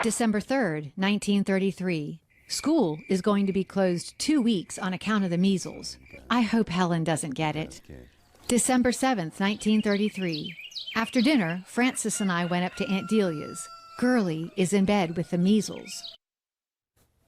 December 3rd, 1933. School is going to be closed 2 weeks on account of the measles. I hope Helen doesn't get it. December 7th, 1933. After dinner, Francis and I went up to Aunt Delia's. Girlie is in bed with the measles.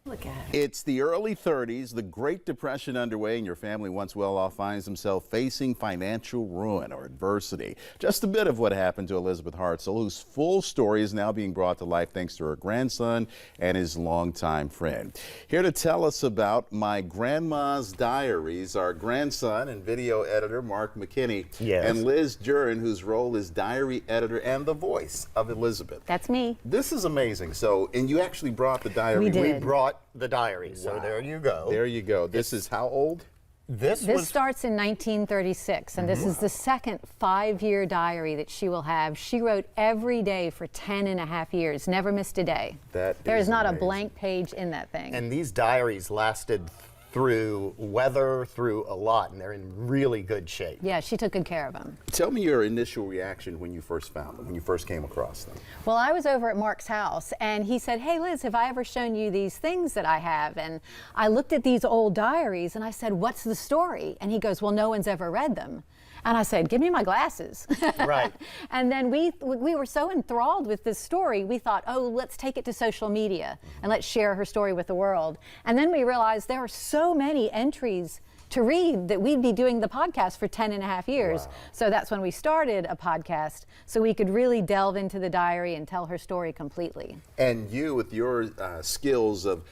Look at it. It's the early 30s, the Great Depression underway, and your family, once well off, finds himself facing financial ruin or adversity. Just a bit of what happened to Elizabeth Hartzell, whose full story is now being brought to life thanks to her grandson and his longtime friend. Here to tell us about My Grandma's Diaries, our grandson and video editor, Mark McKinney, and Liz Duren, whose role is diary editor and the voice of Elizabeth. That's me. This is amazing. So, and you actually brought the diary. We did. We brought the diary, so there you go. There you go. This is how old? This starts in 1936, and this is the second 5-year diary that she will have. She wrote every day for 10.5 years, never missed a day. There is not amazing. A blank page in that thing. And these diaries lasted through weather, through a lot, and they're in really good shape. Yeah, she took good care of them. Tell me your initial reaction when you first found them, when you first came across them. Well, I was over at Mark's house, and he said, "Hey, Liz, have I ever shown you these things that I have?" And I looked at these old diaries, and I said, "What's the story?" And he goes, "Well, no one's ever read them." And I said, "Give me my glasses." Right. And then we were so enthralled with this story, we thought, oh, let's take it to social media and let's share her story with the world. And then we realized there are so many entries to read that we'd be doing the podcast for 10.5 years. Wow. So that's when we started a podcast, so we could really delve into the diary and tell her story completely. And you, with your skills of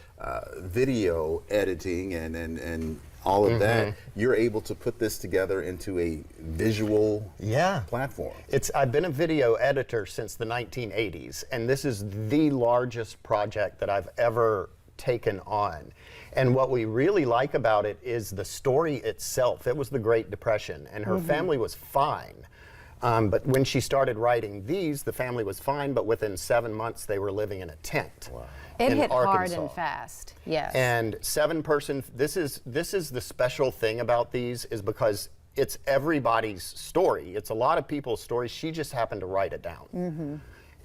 video editing and all of that, you're able to put this together into a visual platform. I've been a video editor since the 1980s, and this is the largest project that I've ever taken on. And what we really like about it is the story itself. It was the Great Depression, and her family was fine. But when she started writing these, the family was fine, but within 7 months they were living in a tent. Wow. It hit Arkansas. hard and fast, yes. And 7-person, this is the special thing about these, is because it's everybody's story. It's a lot of people's stories. She just happened to write it down.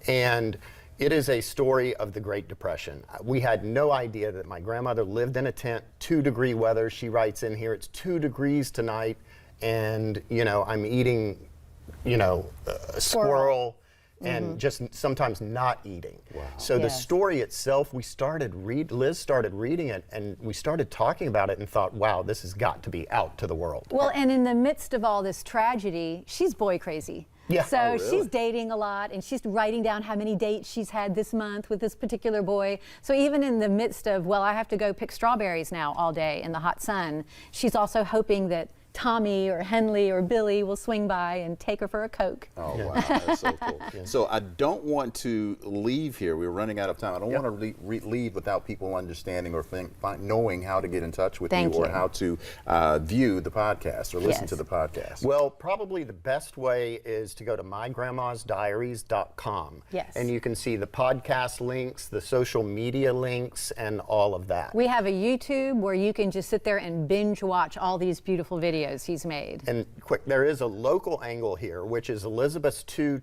And it is a story of the Great Depression. We had no idea that my grandmother lived in a tent, 2-degree weather. She writes in here, it's 2 degrees tonight, and I'm eating a squirrel and just sometimes not eating. Wow. So the story itself, Liz started reading it, and we started talking about it and thought, wow, this has got to be out to the world. Well, and in the midst of all this tragedy, she's boy crazy. Yeah. So she's dating a lot, and she's writing down how many dates she's had this month with this particular boy. So even in the midst of, well, I have to go pick strawberries now all day in the hot sun, she's also hoping that Tommy or Henley or Billy will swing by and take her for a Coke. Oh, wow, that's so cool. So I don't want to leave here. We're running out of time. I don't want to leave without people understanding or knowing how to get in touch with you or how to view the podcast or listen to the podcast. Well, probably the best way is to go to mygrandmasdiaries.com. Yes. And you can see the podcast links, the social media links, and all of that. We have a YouTube where you can just sit there and binge watch all these beautiful videos he's made. And quick, there is a local angle here, which is the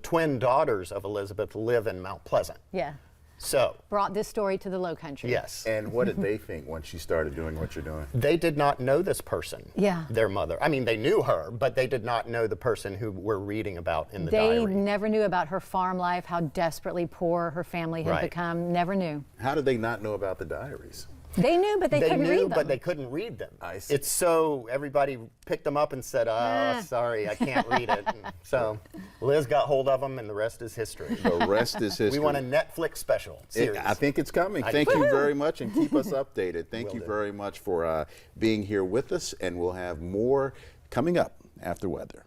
twin daughters of Elizabeth live in Mount Pleasant. Yeah. So brought this story to the Low Country. Yes. And what did they think once she started doing what you're doing? They did not know this person. Yeah. Their mother. I mean, they knew her, but they did not know the person who we're reading about in the diary. They never knew about her farm life, how desperately poor her family had become. Never knew. How did they not know about the diaries? They knew, but they couldn't read them. But they couldn't read them. I see. It's so everybody picked them up and said, "Oh, sorry, I can't read it." And so Liz got hold of them, and the rest is history. The rest is history. We want a Netflix special series. I think it's coming. Thank you very much, and keep us updated. Thank you very much for being here with us, and we'll have more coming up after weather.